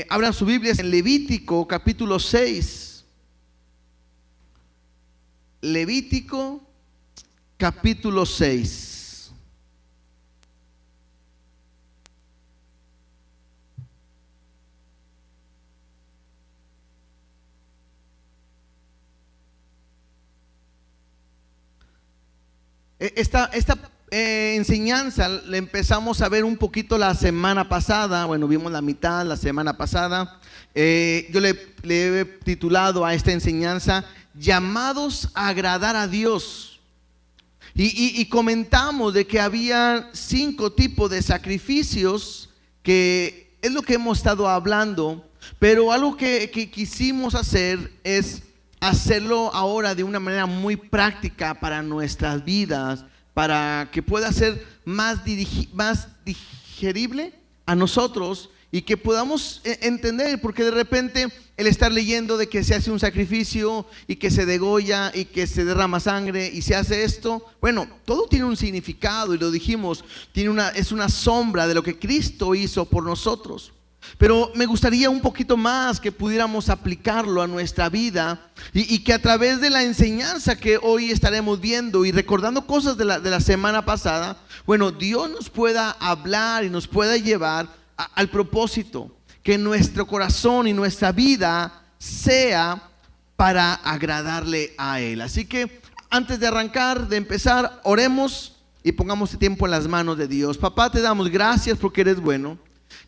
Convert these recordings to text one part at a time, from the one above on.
Abran su Biblia en Levítico capítulo 6. Levítico capítulo 6. Esta enseñanza la empezamos a ver un poquito la semana pasada. Bueno, vimos la mitad la semana pasada. Yo le he titulado a esta enseñanza Llamados a agradar a Dios. Y comentamos de que había 5 tipos de sacrificios, que es lo que hemos estado hablando. Pero algo que quisimos hacer es hacerlo ahora de una manera muy práctica para nuestras vidas, para que pueda ser más digerible a nosotros y que podamos entender, porque de repente el estar leyendo de que se hace un sacrificio y que se degolla y que se derrama sangre y se hace esto, bueno, todo tiene un significado y lo dijimos, es una sombra de lo que Cristo hizo por nosotros. Pero me gustaría un poquito más que pudiéramos aplicarlo a nuestra vida y que a través de la enseñanza que hoy estaremos viendo y recordando cosas de la semana pasada, bueno, Dios nos pueda hablar y nos pueda llevar al propósito, que nuestro corazón y nuestra vida sea para agradarle a Él. Así que antes de arrancar, de empezar, oremos y pongamos este tiempo en las manos de Dios. Papá, te damos gracias porque eres bueno.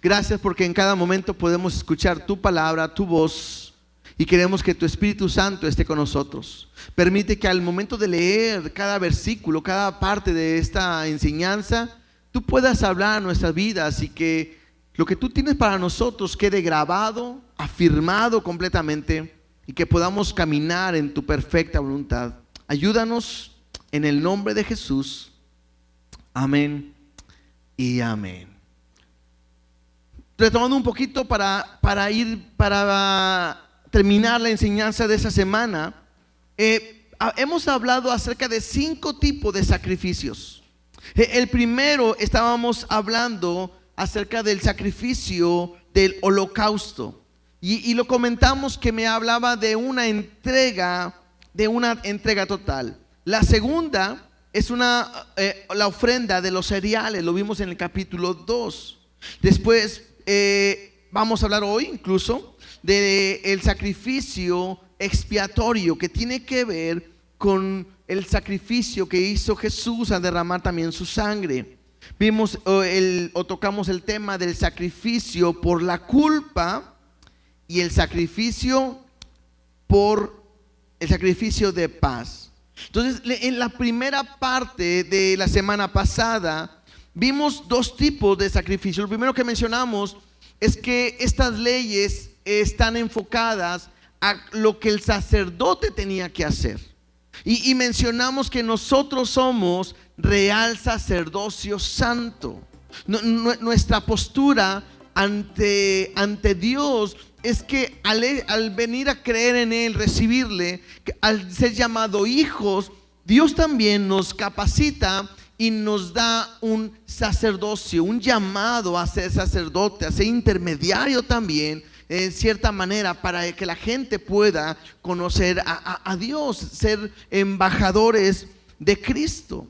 Gracias porque en cada momento podemos escuchar tu palabra, tu voz, y queremos que tu Espíritu Santo esté con nosotros. Permite que al momento de leer cada versículo, cada parte de esta enseñanza, tú puedas hablar a nuestras vidas y que lo que tú tienes para nosotros quede grabado, afirmado completamente, y que podamos caminar en tu perfecta voluntad. Ayúdanos en el nombre de Jesús. Amén y amén. Retomando un poquito para terminar la enseñanza de esa semana, hemos hablado acerca de 5 tipos de sacrificios. El primero, estábamos hablando acerca del sacrificio del holocausto, y lo comentamos que me hablaba de una entrega total. La segunda es la ofrenda de los cereales, lo vimos en el capítulo 2. Después vamos a hablar hoy incluso del sacrificio expiatorio, que tiene que ver con el sacrificio que hizo Jesús al derramar también su sangre. Vimos tocamos el tema del sacrificio por la culpa y el sacrificio de paz. Entonces, en la primera parte de la semana pasada vimos 2 tipos de sacrificio. Lo primero que mencionamos es que estas leyes están enfocadas a lo que el sacerdote tenía que hacer. Y mencionamos que nosotros somos real sacerdocio santo. Nuestra postura ante Dios es que al venir a creer en Él, recibirle, al ser llamado hijos, Dios también nos capacita y nos da un sacerdocio, un llamado a ser sacerdote, a ser intermediario también, en cierta manera, para que la gente pueda conocer a Dios, ser embajadores de Cristo.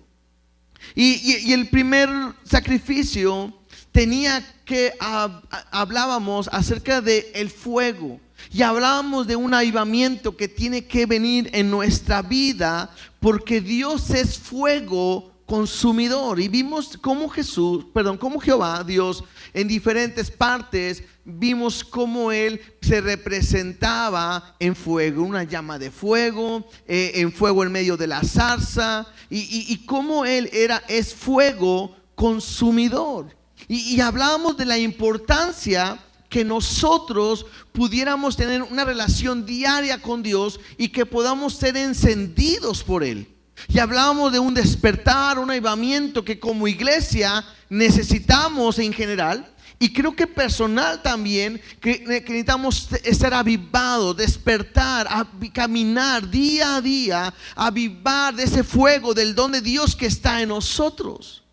Y el primer sacrificio hablábamos acerca del fuego. Y hablábamos de un avivamiento que tiene que venir en nuestra vida, porque Dios es fuego consumidor. Y vimos cómo Jehová, Dios, en diferentes partes, vimos cómo Él se representaba en fuego, una llama de fuego, en fuego en medio de la zarza, y cómo Él es fuego consumidor. Y hablábamos de la importancia que nosotros pudiéramos tener una relación diaria con Dios y que podamos ser encendidos por Él. Y hablábamos de un despertar, un avivamiento que como iglesia necesitamos en general, y creo que personal también, que necesitamos estar avivados, despertar, caminar día a día, avivar de ese fuego del don de Dios que está en nosotros.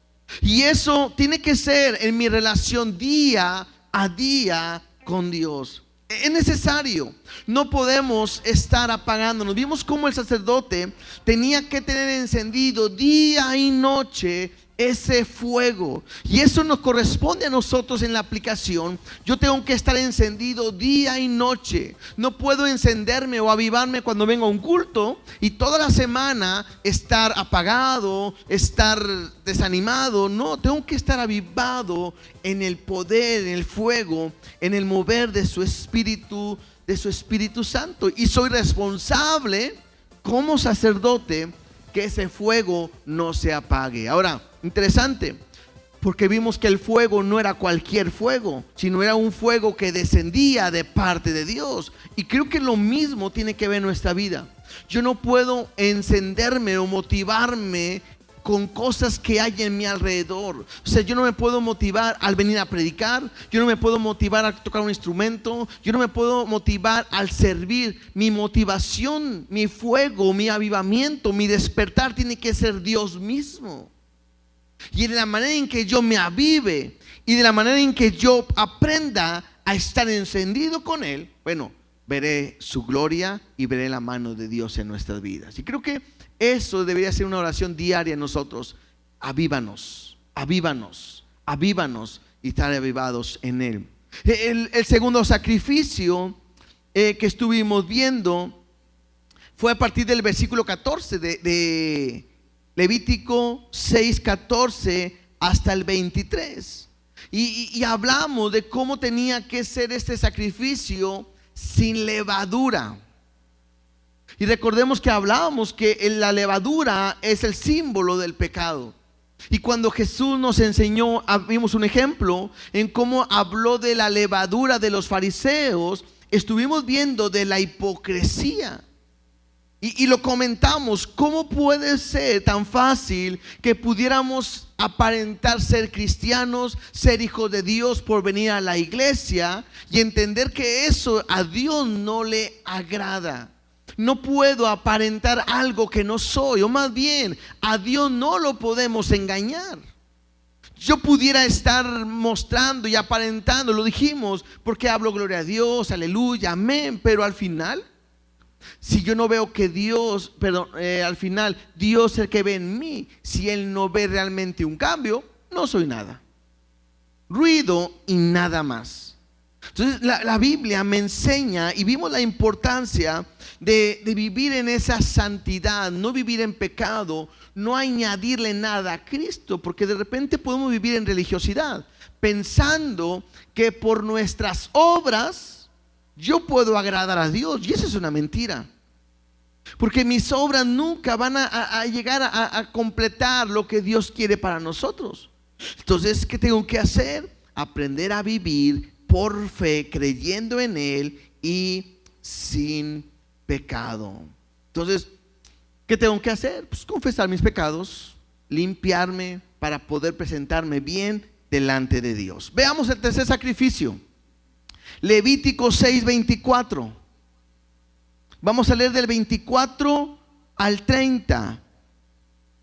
Y eso tiene que ser en mi relación día a día con Dios. Es necesario, no podemos estar apagándonos. Vimos cómo el sacerdote tenía que tener encendido día y noche ese fuego, y eso nos corresponde a nosotros en la aplicación. Yo tengo que estar encendido día y noche. No puedo encenderme o avivarme cuando vengo a un culto y toda la semana estar apagado, estar desanimado. No, tengo que estar avivado en el poder, en el fuego, en el mover de su Espíritu Santo, y soy responsable como sacerdote que ese fuego no se apague. Ahora, interesante, porque vimos que el fuego no era cualquier fuego, sino era un fuego que descendía de parte de Dios. Y creo que lo mismo tiene que ver en nuestra vida. Yo no puedo encenderme o motivarme con cosas que hay en mi alrededor. O sea, yo no me puedo motivar al venir a predicar, yo no me puedo motivar a tocar un instrumento, yo no me puedo motivar al servir. Mi motivación, mi fuego, mi avivamiento, mi despertar tiene que ser Dios mismo. Y de la manera en que yo me avive y de la manera en que yo aprenda a estar encendido con Él, bueno, veré su gloria y veré la mano de Dios en nuestras vidas. Y creo que eso debería ser una oración diaria en nosotros. Avívanos, avívanos, avívanos, y estar avivados en Él. El segundo sacrificio que estuvimos viendo fue a partir del versículo 14 de Levítico 6:14 hasta el 23. Y hablamos de cómo tenía que ser este sacrificio sin levadura. Y recordemos que hablábamos que la levadura es el símbolo del pecado. Y cuando Jesús nos enseñó, vimos un ejemplo en cómo habló de la levadura de los fariseos. Estuvimos viendo de la hipocresía. Y lo comentamos, ¿cómo puede ser tan fácil que pudiéramos aparentar ser cristianos, ser hijos de Dios por venir a la iglesia y entender que eso a Dios no le agrada? No puedo aparentar algo que no soy, o más bien, a Dios no lo podemos engañar. Yo pudiera estar mostrando y aparentando, lo dijimos, porque hablo gloria a Dios, aleluya, amén, pero al final, si yo no veo que Dios, al final Dios es el que ve en mí, si Él no ve realmente un cambio, no soy nada. Ruido y nada más. Entonces la Biblia me enseña, y vimos la importancia de vivir en esa santidad, no vivir en pecado, no añadirle nada a Cristo, porque de repente podemos vivir en religiosidad, pensando que por nuestras obras yo puedo agradar a Dios, y eso es una mentira. Porque mis obras nunca van a llegar a completar lo que Dios quiere para nosotros. Entonces, ¿qué tengo que hacer? Aprender a vivir por fe, creyendo en Él y sin pecado. Entonces, ¿qué tengo que hacer? Pues confesar mis pecados, limpiarme para poder presentarme bien delante de Dios. Veamos el tercer sacrificio. Levítico 6:24. Vamos a leer del 24 al 30.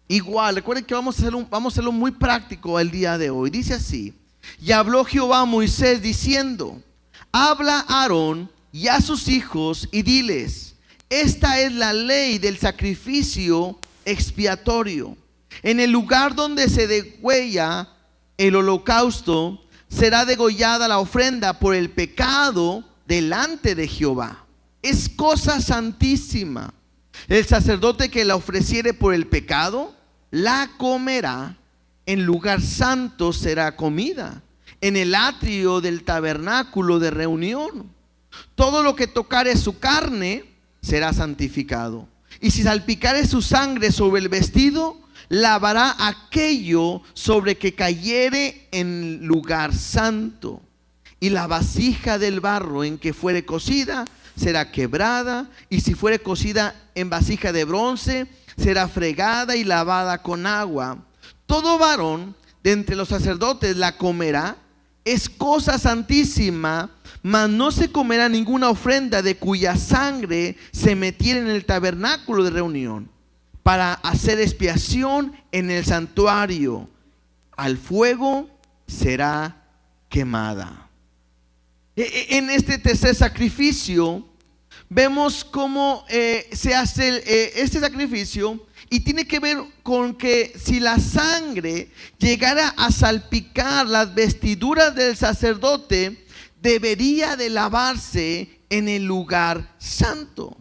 Igual, recuerden que vamos a hacerlo muy práctico el día de hoy. Dice así: y habló Jehová a Moisés diciendo: habla a Aarón y a sus hijos y diles: esta es la ley del sacrificio expiatorio. En el lugar donde se degüella el holocausto, será degollada la ofrenda por el pecado delante de Jehová. Es cosa santísima. El sacerdote que la ofreciere por el pecado, la comerá. En lugar santo será comida, en el atrio del tabernáculo de reunión. Todo lo que tocare su carne será santificado. Y si salpicare su sangre sobre el vestido, lavará aquello sobre que cayere en lugar santo. Y la vasija del barro en que fuere cocida será quebrada, y si fuere cocida en vasija de bronce, será fregada y lavada con agua. Todo varón de entre los sacerdotes la comerá. Es cosa santísima, mas no se comerá ninguna ofrenda de cuya sangre se metiera en el tabernáculo de reunión, para hacer expiación en el santuario. Al fuego será quemada. En este tercer sacrificio vemos cómo se hace este sacrificio, y tiene que ver con que si la sangre llegara a salpicar las vestiduras del sacerdote, debería de lavarse en el lugar santo.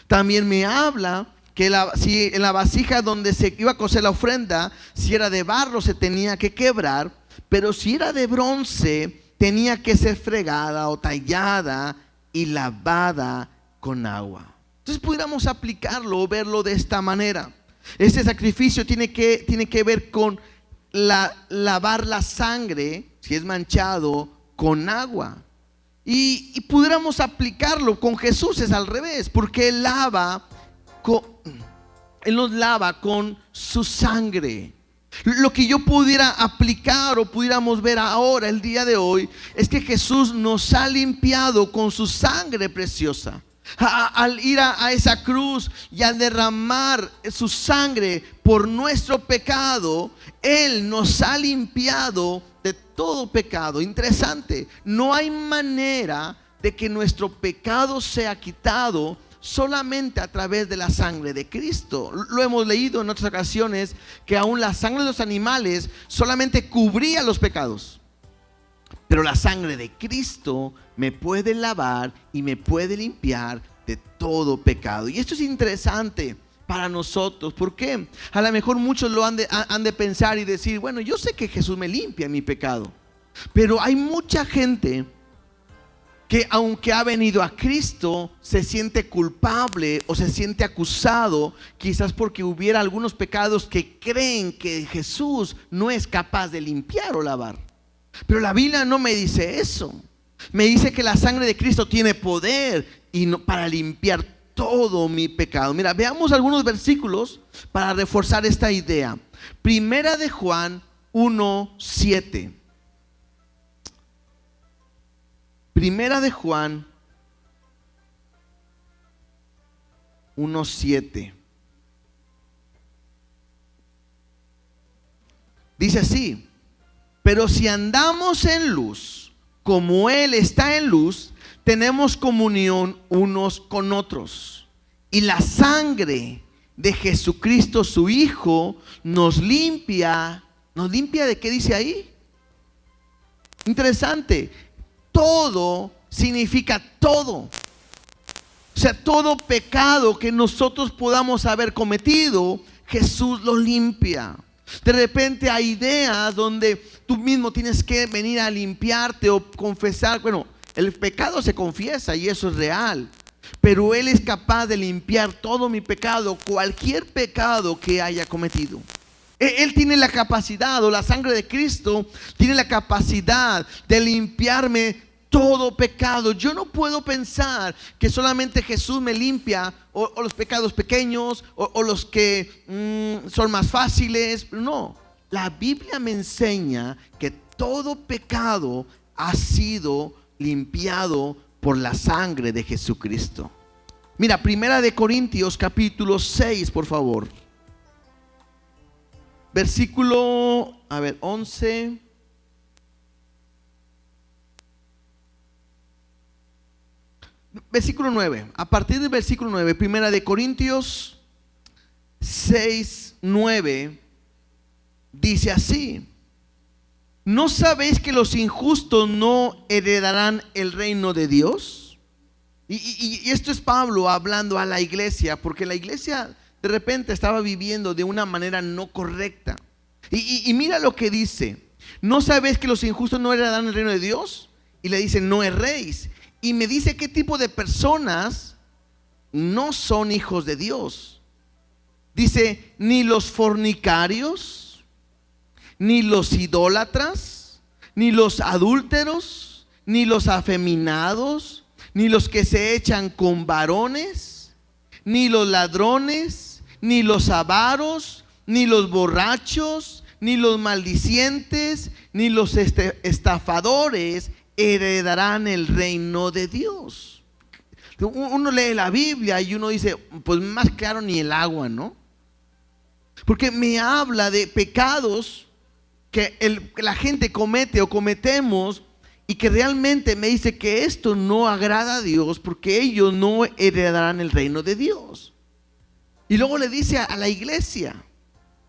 También me habla que si en la vasija donde se iba a cocer la ofrenda, si era de barro se tenía que quebrar, pero si era de bronce tenía que ser fregada o tallada y lavada con agua. Entonces pudiéramos aplicarlo o verlo de esta manera. Este sacrificio tiene que ver con lavar la sangre, si es manchado, con agua. Y pudiéramos aplicarlo con Jesús, es al revés, porque Él nos lava con su sangre. Lo que yo pudiera aplicar o pudiéramos ver ahora, el día de hoy, es que Jesús nos ha limpiado con su sangre preciosa. Al ir a esa cruz y al derramar su sangre por nuestro pecado, Él nos ha limpiado de todo pecado. Interesante, no hay manera de que nuestro pecado sea quitado solamente a través de la sangre de Cristo. Lo hemos leído en otras ocasiones, que aún la sangre de los animales solamente cubría los pecados, pero la sangre de Cristo me puede lavar y me puede limpiar de todo pecado. Y esto es interesante para nosotros, porque a lo mejor muchos lo han de pensar y decir: bueno, yo sé que Jesús me limpia mi pecado, pero hay mucha gente que, aunque ha venido a Cristo, se siente culpable o se siente acusado, quizás porque hubiera algunos pecados que creen que Jesús no es capaz de limpiar o lavar. Pero la Biblia no me dice eso. Me dice que la sangre de Cristo tiene poder para limpiar todo mi pecado. Mira, veamos algunos versículos para reforzar esta idea. Primera de Juan 1:7. Primera de Juan 1:7. Dice así: pero si andamos en luz, como Él está en luz, tenemos comunión unos con otros. Y la sangre de Jesucristo, su Hijo, nos limpia. ¿Nos limpia de qué dice ahí? Interesante. Todo significa todo. O sea, todo pecado que nosotros podamos haber cometido, Jesús lo limpia. De repente hay ideas donde tú mismo tienes que venir a limpiarte o confesar. Bueno, el pecado se confiesa y eso es real, pero Él es capaz de limpiar todo mi pecado, cualquier pecado que haya cometido. Él tiene la capacidad, o la sangre de Cristo tiene la capacidad de limpiarme todo pecado. Yo no puedo pensar que solamente Jesús me limpia o los pecados pequeños o los que son más fáciles. No, la Biblia me enseña que todo pecado ha sido limpiado por la sangre de Jesucristo. Mira, Primera de Corintios capítulo 6, por favor. Versículo, 11. Versículo 9. A partir del versículo 9, Primera de Corintios 6:9, dice así: ¿no sabéis que los injustos no heredarán el reino de Dios? Y esto es Pablo hablando a la iglesia, porque la iglesia de repente estaba viviendo de una manera no correcta. Y mira lo que dice: ¿no sabéis que los injustos no heredarán el reino de Dios? Y le dice: no erréis. Y me dice qué tipo de personas no son hijos de Dios. Dice: ni los fornicarios, ni los idólatras, ni los adúlteros, ni los afeminados, ni los que se echan con varones, ni los ladrones, ni los avaros, ni los borrachos, ni los maldicientes, ni los estafadores heredarán el reino de Dios. Uno lee la Biblia y uno dice: pues más claro ni el agua, ¿no? Porque me habla de pecados que la gente comete o cometemos y que realmente me dice que esto no agrada a Dios, porque ellos no heredarán el reino de Dios. Y luego le dice a la iglesia: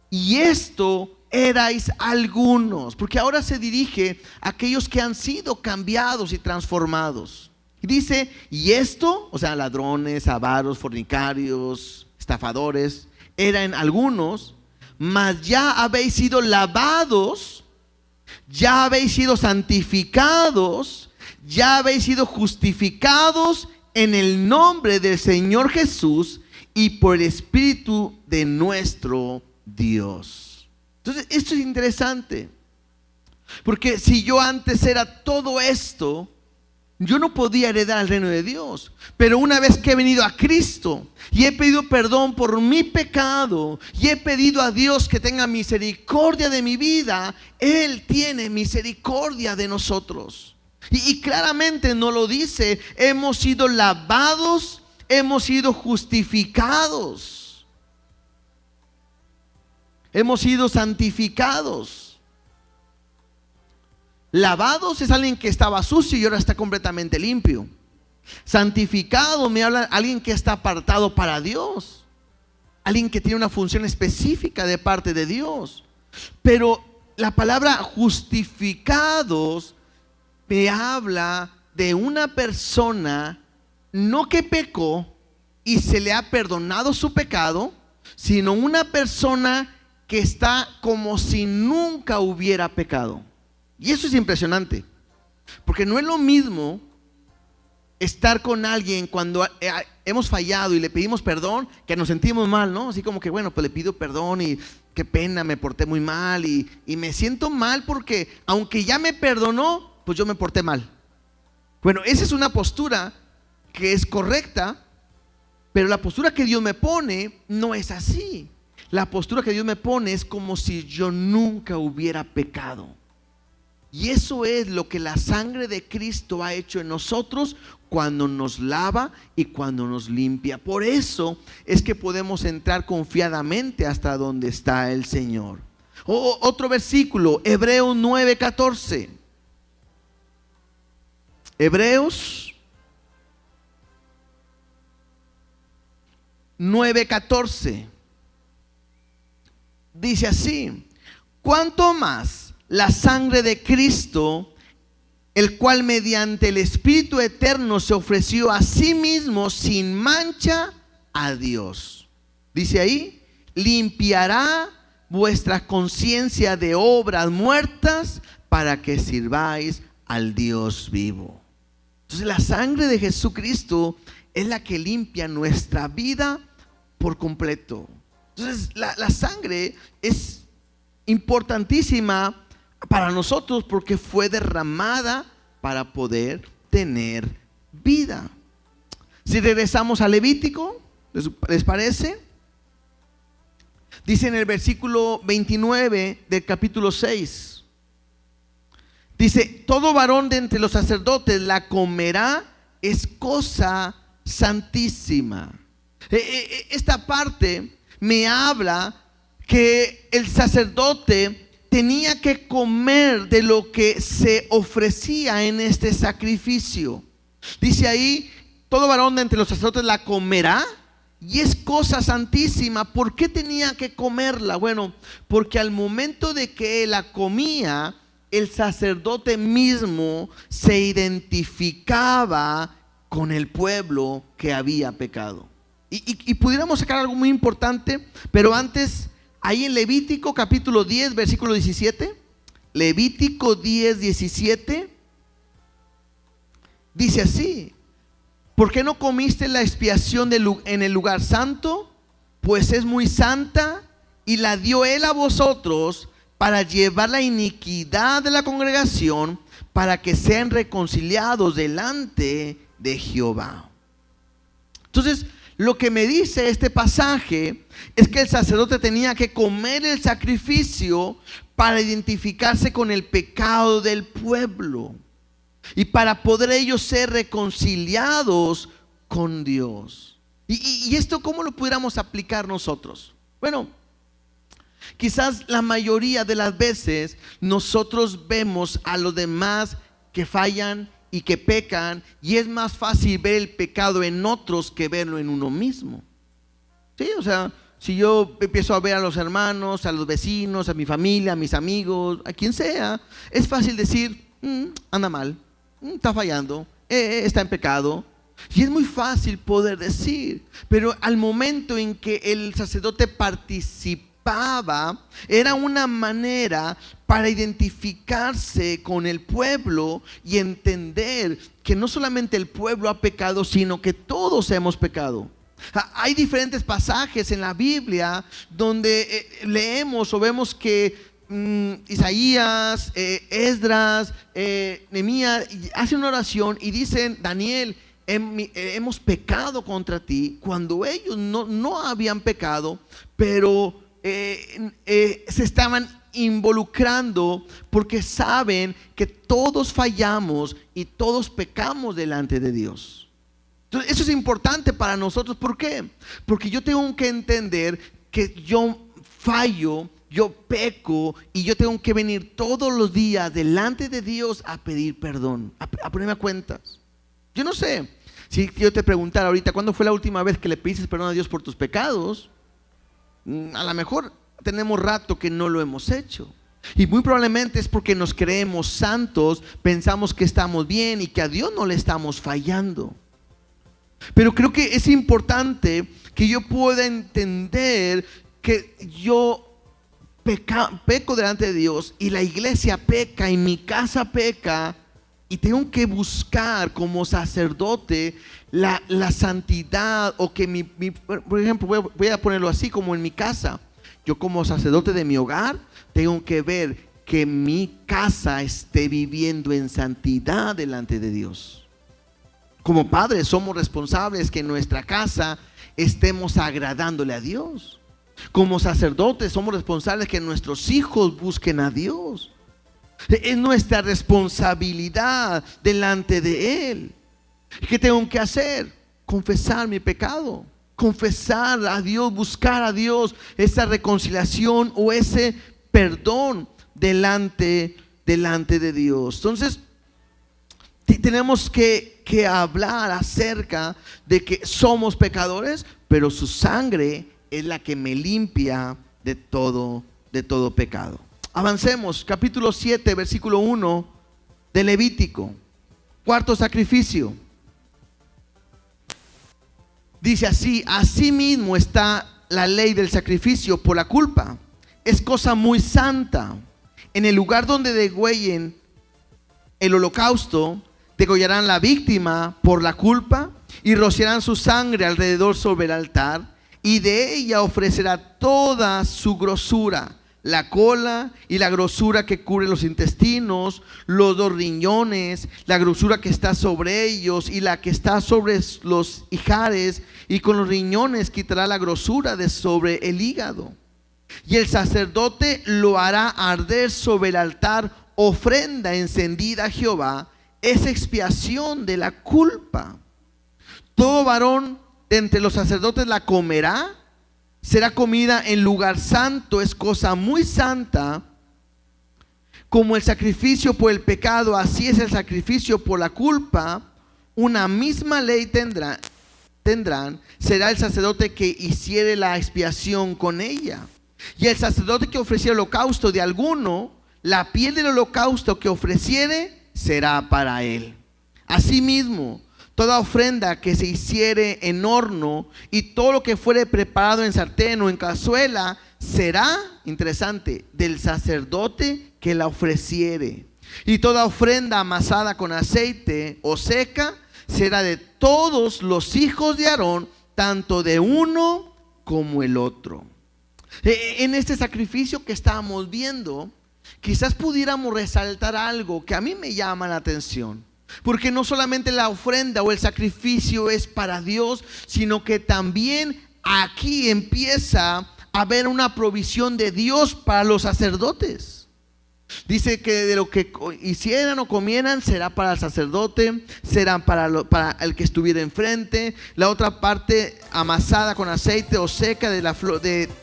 y esto erais algunos, porque ahora se dirige a aquellos que han sido cambiados y transformados. Y dice: y esto, o sea, ladrones, avaros, fornicarios, estafadores, eran algunos, mas ya habéis sido lavados, ya habéis sido santificados, ya habéis sido justificados en el nombre del Señor Jesús y por el Espíritu de nuestro Dios. Entonces, esto es interesante, porque si yo antes era todo esto, yo no podía heredar el reino de Dios. Pero una vez que he venido a Cristo y he pedido perdón por mi pecado y he pedido a Dios que tenga misericordia de mi vida, Él tiene misericordia de nosotros. Y claramente nos lo dice: hemos sido lavados, hemos sido justificados, hemos sido santificados. Lavados es alguien que estaba sucio y ahora está completamente limpio. Santificado me habla de alguien que está apartado para Dios, alguien que tiene una función específica de parte de Dios. Pero la palabra justificados me habla de una persona no que pecó y se le ha perdonado su pecado, sino una persona que está como si nunca hubiera pecado. Y eso es impresionante, porque no es lo mismo estar con alguien cuando hemos fallado y le pedimos perdón, que nos sentimos mal, ¿no? Así como que, bueno, pues le pido perdón y qué pena, me porté muy mal y me siento mal porque aunque ya me perdonó, pues yo me porté mal. Bueno, esa es una postura que es correcta, pero la postura que Dios me pone no es así. La postura que Dios me pone es como si yo nunca hubiera pecado. Y eso es lo que la sangre de Cristo ha hecho en nosotros cuando nos lava y cuando nos limpia. Por eso es que podemos entrar confiadamente hasta donde está el Señor. Otro versículo, Hebreos 9:14. Hebreos 9:14. Dice así: ¿cuánto más la sangre de Cristo, el cual mediante el Espíritu eterno se ofreció a sí mismo sin mancha a Dios? Dice ahí: limpiará vuestra conciencia de obras muertas para que sirváis al Dios vivo. Entonces la sangre de Jesucristo es la que limpia nuestra vida por completo. Entonces la sangre es importantísima para nosotros porque fue derramada para poder tener vida. Si regresamos a Levítico, ¿les parece? Dice en el versículo 29 del capítulo 6, dice: todo varón de entre los sacerdotes la comerá, es cosa santísima. Esta parte me habla que el sacerdote tenía que comer de lo que se ofrecía en este sacrificio. Dice ahí: todo varón de entre los sacerdotes la comerá y es cosa santísima. ¿Por qué tenía que comerla? Bueno, porque al momento de que la comía, el sacerdote mismo se identificaba con el pueblo que había pecado. Y pudiéramos sacar algo muy importante, pero antes, ahí en Levítico capítulo 10, versículo 17, Levítico 10, 17, dice así: ¿por qué no comiste la expiación en el lugar santo? Pues es muy santa, y la dio Él a vosotros para llevar la iniquidad de la congregación, para que sean reconciliados delante de Jehová. Entonces, lo que me dice este pasaje es que el sacerdote tenía que comer el sacrificio para identificarse con el pecado del pueblo y para poder ellos ser reconciliados con Dios. ¿Y esto cómo lo pudiéramos aplicar nosotros? Bueno, quizás la mayoría de las veces nosotros vemos a los demás que fallan y que pecan, y es más fácil ver el pecado en otros que verlo en uno mismo. Sí, o sea, si yo empiezo a ver a los hermanos, a los vecinos, a mi familia, a mis amigos, a quien sea, es fácil decir, anda mal, está fallando, está en pecado. Y es muy fácil poder decir, pero al momento en que el sacerdote participaba, era una manera para identificarse con el pueblo y entender que no solamente el pueblo ha pecado, sino que todos hemos pecado. Hay diferentes pasajes en la Biblia donde leemos o vemos que Isaías, Esdras, Nehemías hacen una oración y dicen: Daniel, hemos pecado contra ti, cuando ellos no habían pecado, pero se estaban involucrando porque saben que todos fallamos y todos pecamos delante de Dios. Entonces, eso es importante para nosotros. ¿Por qué? Porque yo tengo que entender que yo fallo, yo peco, y yo tengo que venir todos los días delante de Dios a pedir perdón, a ponerme a cuentas. Yo no sé, si yo te preguntara ahorita, ¿cuándo fue la última vez que le pediste perdón a Dios por tus pecados? A lo mejor tenemos rato que no lo hemos hecho. Y muy probablemente es porque nos creemos santos, pensamos que estamos bien y que a Dios no le estamos fallando. Pero creo que es importante que yo pueda entender que yo peco delante de Dios, y la iglesia peca, y mi casa peca, y tengo que buscar como sacerdote la santidad, o que por ejemplo, voy a ponerlo así, como en mi casa, yo como sacerdote de mi hogar tengo que ver que mi casa esté viviendo en santidad delante de Dios. Como padres somos responsables que en nuestra casa estemos agradándole a Dios. Como sacerdotes somos responsables que nuestros hijos busquen a Dios. Es nuestra responsabilidad delante de Él. ¿Qué tengo que hacer? Confesar mi pecado, confesar a Dios, buscar a Dios, esa reconciliación o ese perdón delante de Dios. Entonces, tenemos que hablar acerca de que somos pecadores, pero su sangre es la que me limpia de todo pecado. Avancemos, capítulo 7, versículo 1 de Levítico. Cuarto sacrificio. Dice así: asimismo está la ley del sacrificio por la culpa. Es cosa muy santa. En el lugar donde degüellen el holocausto, degollarán la víctima por la culpa y rociarán su sangre alrededor sobre el altar, y de ella ofrecerá toda su grosura, la cola y la grosura que cubre los intestinos, los dos riñones, la grosura que está sobre ellos y la que está sobre los ijares, y con los riñones quitará la grosura de sobre el hígado. Y el sacerdote lo hará arder sobre el altar, ofrenda encendida a Jehová, es expiación de la culpa. Todo varón de entre los sacerdotes la comerá. Será comida en lugar santo, es cosa muy santa. Como el sacrificio por el pecado, así es el sacrificio por la culpa. Una misma ley tendrán. Será el sacerdote que hiciere la expiación con ella. Y el sacerdote que ofreciere holocausto de alguno, la piel del holocausto que ofreciere será para él. Asimismo, toda ofrenda que se hiciere en horno y todo lo que fuere preparado en sartén o en cazuela será, interesante, del sacerdote que la ofreciere. Y toda ofrenda amasada con aceite o seca será de todos los hijos de Aarón, tanto de uno como el otro. En este sacrificio que estábamos viendo, quizás pudiéramos resaltar algo que a mí me llama la atención. Porque no solamente la ofrenda o el sacrificio es para Dios, sino que también aquí empieza a haber una provisión de Dios para los sacerdotes. Dice que de lo que hicieran o comieran será para el sacerdote, será para el que estuviera enfrente. La otra parte amasada con aceite o seca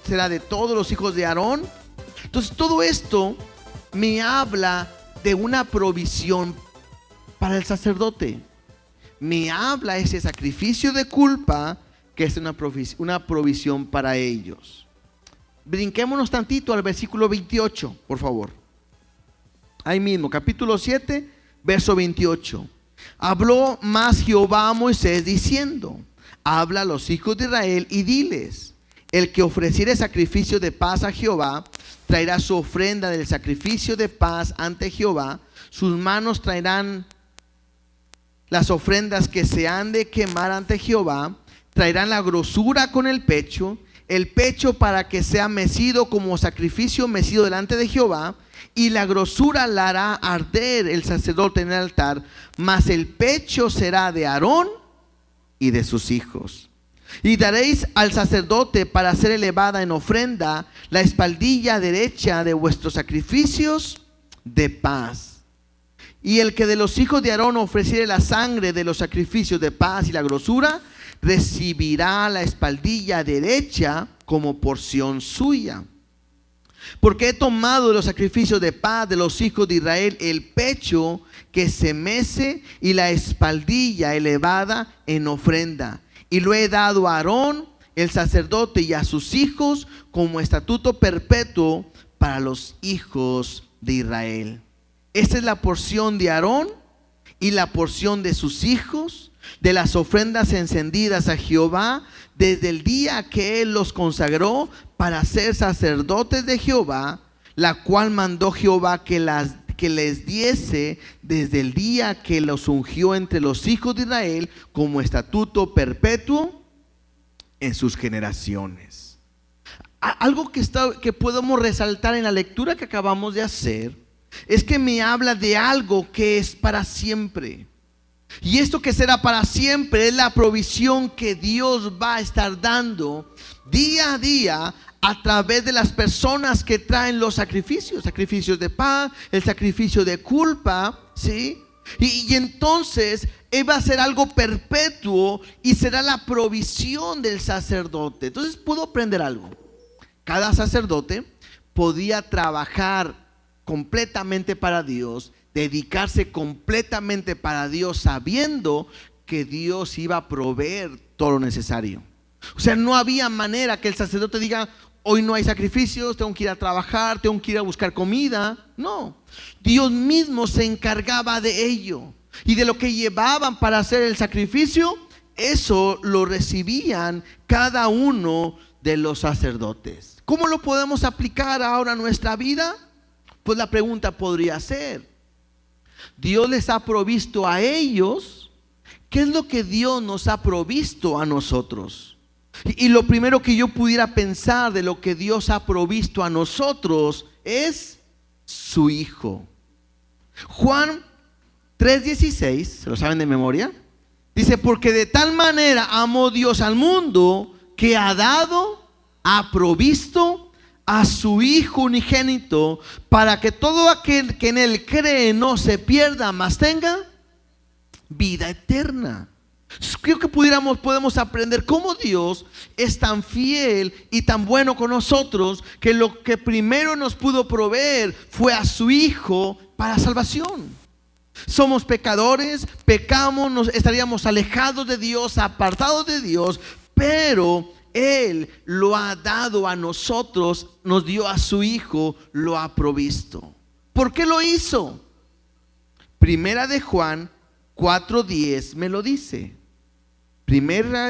será de todos los hijos de Aarón. Entonces todo esto me habla de una provisión para el sacerdote. Me habla ese sacrificio de culpa que es una provisión para ellos. Brinquémonos tantito al versículo 28, por favor. Ahí mismo, capítulo 7, verso 28. Habló más Jehová a Moisés diciendo: habla a los hijos de Israel y diles: el que ofreciere sacrificio de paz a Jehová, traerá su ofrenda del sacrificio de paz ante Jehová. Sus manos traerán las ofrendas que se han de quemar ante Jehová. Traerán la grosura con el pecho para que sea mecido como sacrificio mecido delante de Jehová. Y la grosura la hará arder el sacerdote en el altar, mas el pecho será de Aarón y de sus hijos. Y daréis al sacerdote para ser elevada en ofrenda la espaldilla derecha de vuestros sacrificios de paz. Y el que de los hijos de Aarón ofreciere la sangre de los sacrificios de paz y la grosura, recibirá la espaldilla derecha como porción suya. Porque he tomado de los sacrificios de paz de los hijos de Israel el pecho que se mece y la espaldilla elevada en ofrenda. Y lo he dado a Aarón, el sacerdote, y a sus hijos como estatuto perpetuo para los hijos de Israel. Esta es la porción de Aarón y la porción de sus hijos, de las ofrendas encendidas a Jehová, desde el día que él los consagró para ser sacerdotes de Jehová, la cual mandó Jehová que les diese desde el día que los ungió entre los hijos de Israel como estatuto perpetuo en sus generaciones. Algo que podemos resaltar en la lectura que acabamos de hacer es que me habla de algo que es para siempre. Y esto que será para siempre es la provisión que Dios va a estar dando día a día a través de las personas que traen los sacrificios de paz, el sacrificio de culpa, ¿sí? Y entonces va a ser algo perpetuo y será la provisión del sacerdote. Entonces puedo aprender algo. Cada sacerdote podía trabajar completamente para Dios, dedicarse completamente para Dios, sabiendo que Dios iba a proveer todo lo necesario. O sea, no había manera que el sacerdote diga: hoy no hay sacrificios, tengo que ir a trabajar, tengo que ir a buscar comida. No, Dios mismo se encargaba de ello. Y de lo que llevaban para hacer el sacrificio, eso lo recibían cada uno de los sacerdotes. ¿Cómo lo podemos aplicar ahora a nuestra vida? Pues la pregunta podría ser: Dios les ha provisto a ellos, ¿qué es lo que Dios nos ha provisto a nosotros? Y lo primero que yo pudiera pensar de lo que Dios ha provisto a nosotros es su Hijo. Juan 3:16, ¿se lo saben de memoria? Dice: porque de tal manera amó Dios al mundo que ha provisto a su Hijo unigénito, para que todo aquel que en él cree no se pierda, mas tenga vida eterna. Creo que podemos aprender cómo Dios es tan fiel y tan bueno con nosotros, que lo que primero nos pudo proveer fue a su Hijo para salvación. Somos pecadores, pecamos, estaríamos alejados de Dios, apartados de Dios, pero Él lo ha dado a nosotros, nos dio a su Hijo, lo ha provisto. ¿Por qué lo hizo? Primera de Juan 4:10 me lo dice. Primera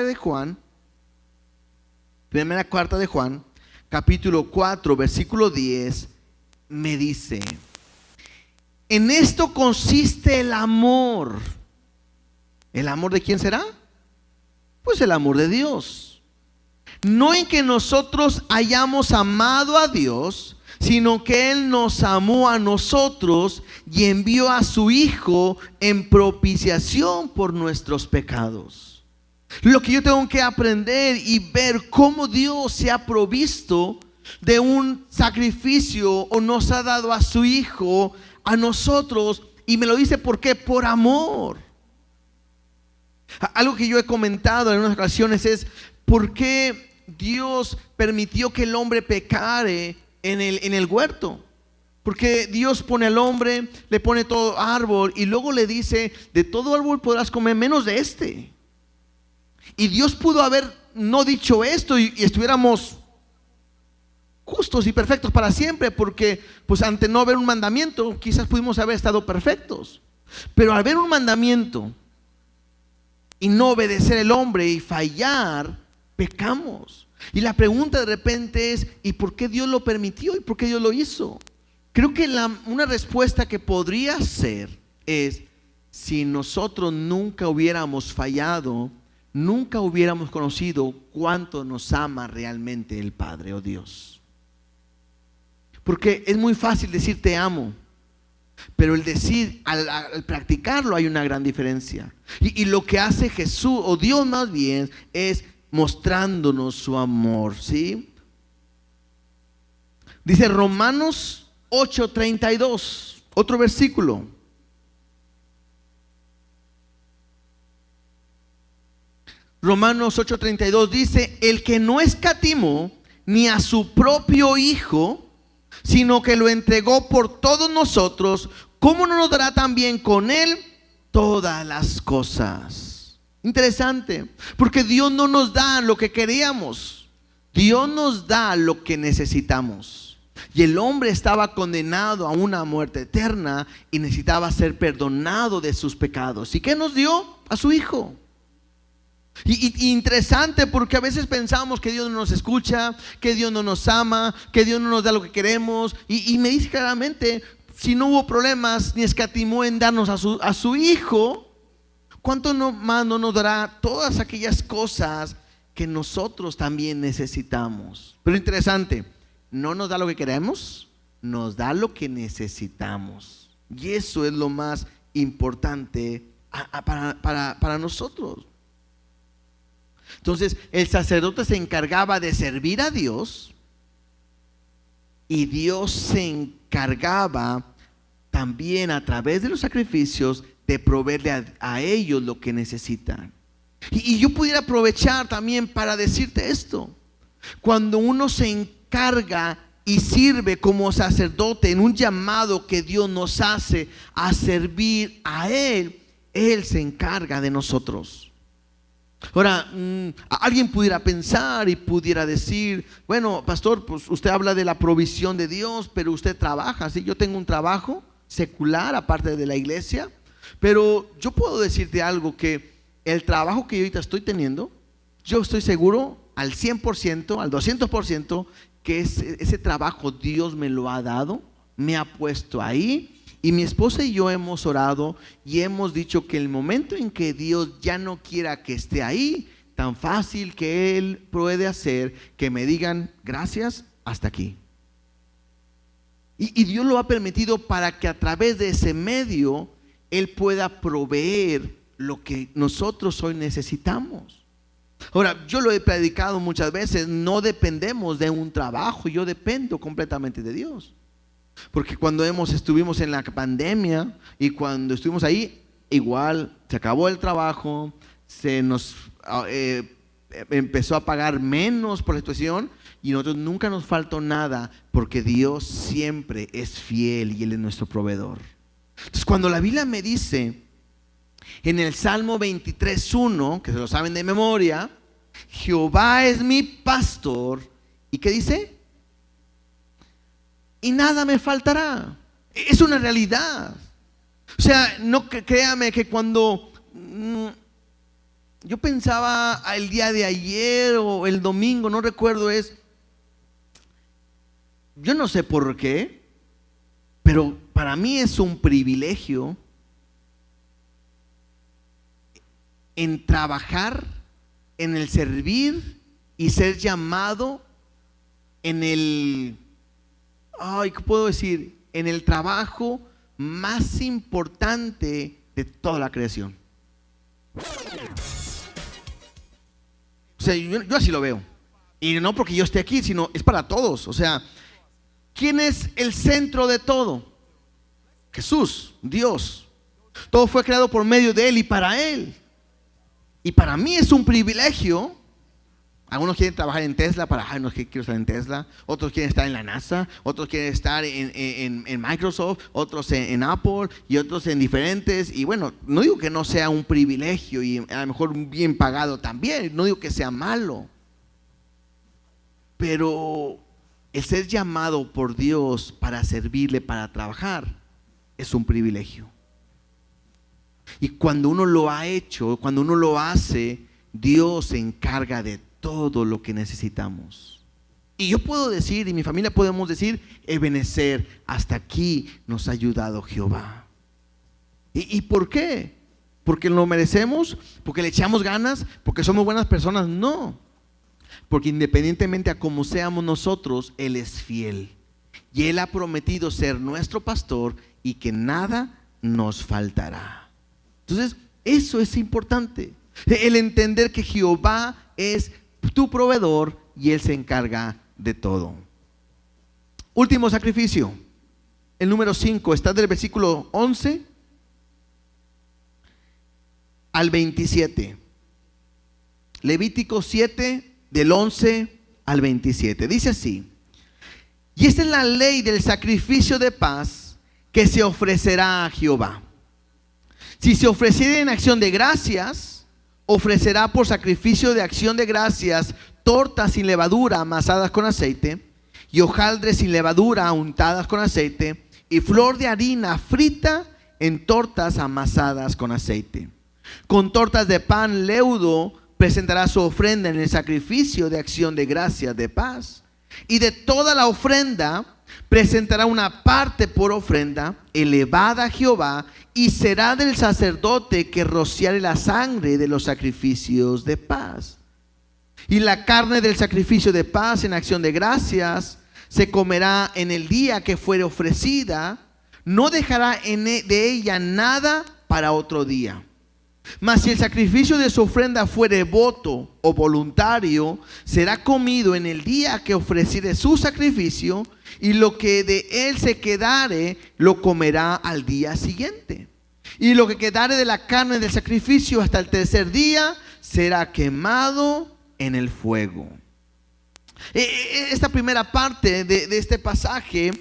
carta de Juan, capítulo 4, versículo 10, me dice: en esto consiste el amor. ¿El amor de quién será? Pues el amor de Dios. No en que nosotros hayamos amado a Dios, sino que Él nos amó a nosotros y envió a su Hijo en propiciación por nuestros pecados. Lo que yo tengo que aprender y ver cómo Dios se ha provisto de un sacrificio o nos ha dado a su Hijo a nosotros, y me lo dice ¿por qué? Por amor. Algo que yo he comentado en unas ocasiones es: ¿por qué Dios permitió que el hombre pecare en el huerto? Porque Dios pone al hombre, le pone todo árbol y luego le dice, de todo árbol podrás comer menos de este. Y Dios pudo haber no dicho esto y estuviéramos justos y perfectos para siempre, porque pues ante no haber un mandamiento quizás pudimos haber estado perfectos. Pero al ver un mandamiento y no obedecer el hombre y fallar, pecamos. Y la pregunta de repente es, ¿y por qué Dios lo permitió? ¿Y por qué Dios lo hizo? Creo que una respuesta que podría ser es, si nosotros nunca hubiéramos fallado, nunca hubiéramos conocido cuánto nos ama realmente el Padre o Dios. Porque es muy fácil decir te amo, pero el decir, al practicarlo hay una gran diferencia. Y lo que hace Jesús, o Dios más bien, es mostrándonos su amor, ¿sí? Dice Romanos 8:32, otro versículo. Romanos 8:32 dice, el que no escatimó ni a su propio Hijo, sino que lo entregó por todos nosotros, ¿cómo no nos dará también con él todas las cosas? Interesante, porque Dios no nos da lo que queríamos, Dios nos da lo que necesitamos. Y el hombre estaba condenado a una muerte eterna y necesitaba ser perdonado de sus pecados. ¿Y qué nos dio? A su Hijo. Y interesante, porque a veces pensamos que Dios no nos escucha, que Dios no nos ama, que Dios no nos da lo que queremos. Y me dice claramente, si no hubo problemas ni escatimó en darnos a su Hijo, ¿cuánto más no nos dará todas aquellas cosas que nosotros también necesitamos? Pero interesante, no nos da lo que queremos, nos da lo que necesitamos. Y eso es lo más importante para nosotros. Entonces el sacerdote se encargaba de servir a Dios, y Dios se encargaba también a través de los sacrificios de proveerle a ellos lo que necesitan. Y yo pudiera aprovechar también para decirte esto: cuando uno se encarga y sirve como sacerdote en un llamado que Dios nos hace a servir a Él, Él se encarga de nosotros. Ahora, alguien pudiera pensar y pudiera decir, bueno, pastor, pues usted habla de la provisión de Dios, pero usted trabaja, ¿sí? Yo tengo un trabajo secular aparte de la iglesia, pero yo puedo decirte algo, que el trabajo que yo ahorita estoy teniendo, yo estoy seguro al 100%, al 200%, que ese trabajo Dios me lo ha dado, me ha puesto ahí. Y mi esposa y yo hemos orado y hemos dicho que el momento en que Dios ya no quiera que esté ahí, tan fácil que Él puede hacer que me digan gracias, hasta aquí. Y Dios lo ha permitido para que a través de ese medio Él pueda proveer lo que nosotros hoy necesitamos. Ahora, yo lo he predicado muchas veces, no dependemos de un trabajo, yo dependo completamente de Dios. Porque cuando estuvimos en la pandemia y cuando estuvimos ahí, igual se acabó el trabajo, se nos empezó a pagar menos por la situación, y nosotros nunca nos faltó nada, porque Dios siempre es fiel y Él es nuestro proveedor. Entonces, cuando la Biblia me dice en el Salmo 23:1, que se lo saben de memoria, Jehová es mi pastor, ¿y qué dice? Y nada me faltará. Es una realidad. O sea, no créame que cuando yo pensaba el día de ayer o el domingo, no recuerdo, yo no sé por qué, pero para mí es un privilegio en trabajar, en el servir y ser llamado en el, ¿qué puedo decir? En el trabajo más importante de toda la creación. O sea, yo así lo veo. Y no porque yo esté aquí, sino es para todos. O sea, ¿quién es el centro de todo? Jesús, Dios. Todo fue creado por medio de Él y para Él. Y para mí es un privilegio Algunos quieren trabajar en Tesla no quiero estar en Tesla. Otros quieren estar en la NASA. Otros quieren estar en Microsoft. Otros en Apple. Y otros en diferentes. Y bueno, no digo que no sea un privilegio y a lo mejor bien pagado también. No digo que sea malo. Pero el ser llamado por Dios para servirle, para trabajar, es un privilegio. Y cuando uno lo ha hecho, cuando uno lo hace, Dios se encarga de todo lo que necesitamos. Y yo puedo decir, y mi familia podemos decir, Ebenezer, hasta aquí nos ha ayudado Jehová. ¿Y por qué? ¿Porque lo merecemos? ¿Porque le echamos ganas? ¿Porque somos buenas personas? No. Porque independientemente a cómo seamos nosotros, Él es fiel. Y Él ha prometido ser nuestro pastor y que nada nos faltará. Entonces, eso es importante. El entender que Jehová es tu proveedor y Él se encarga de todo. Último sacrificio. El número 5 está del versículo 11 al 27. Levítico 7, del 11 al 27. Dice así: y esta es la ley del sacrificio de paz que se ofrecerá a Jehová. Si se ofreciera en acción de gracias, ofrecerá por sacrificio de acción de gracias tortas sin levadura amasadas con aceite, y hojaldres sin levadura untadas con aceite, y flor de harina frita en tortas amasadas con aceite. Con tortas de pan leudo presentará su ofrenda en el sacrificio de acción de gracias de paz. Y de toda la ofrenda presentará una parte por ofrenda elevada a Jehová, y será del sacerdote que rociare la sangre de los sacrificios de paz. Y la carne del sacrificio de paz en acción de gracias se comerá en el día que fuere ofrecida, no dejará de ella nada para otro día. Mas si el sacrificio de su ofrenda fuere voto o voluntario, será comido en el día que ofreciere su sacrificio, y lo que de él se quedare lo comerá al día siguiente. Y lo que quedare de la carne del sacrificio hasta el tercer día será quemado en el fuego. Esta primera parte de este pasaje